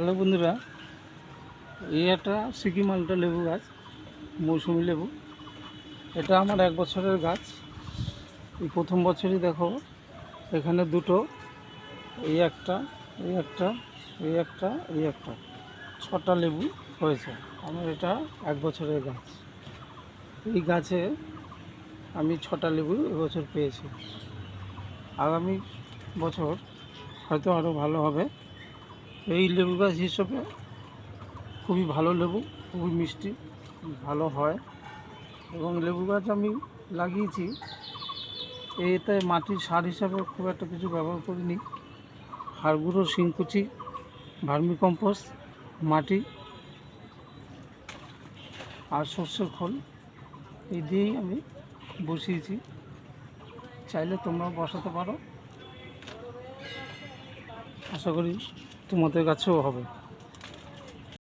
Hello বন্ধুরা, এই একটা সিকি মালটা লেবু গাছ, মৌসুমি লেবু। এটা আমার 1 বছরের গাছ। এই প্রথম বছরই দেখো, এখানে দুটো, এই একটা, এই একটা, এই একটা, এই একটা, 6টা লেবু হয়েছে। আমার এটা 1 বছরের গাছ। এই গাছে আমি 6টা লেবু এবছর পেয়েছি। আগামী বছর হয়তো আরও ভালো হবে। এই লেবু গাছ হিসেবে খুবই ভালো লেবু, খুবই মিষ্টি, ভালো হয়। এবং লেবু গাছ আমি লাগিয়েছি, এতে মাটির সার হিসাবে খুব একটা কিছু ব্যবহার করিনি। হাড় গুঁড়ো, শিংকুচি, ভার্মি কম্পোস্ট, মাটি আর সর্ষের খোল, এই দিয়েই আমি বসিয়েছি। চাইলে তোমরাও বসাতে পারো, আশা করি তোমাদের কাছেও হবে।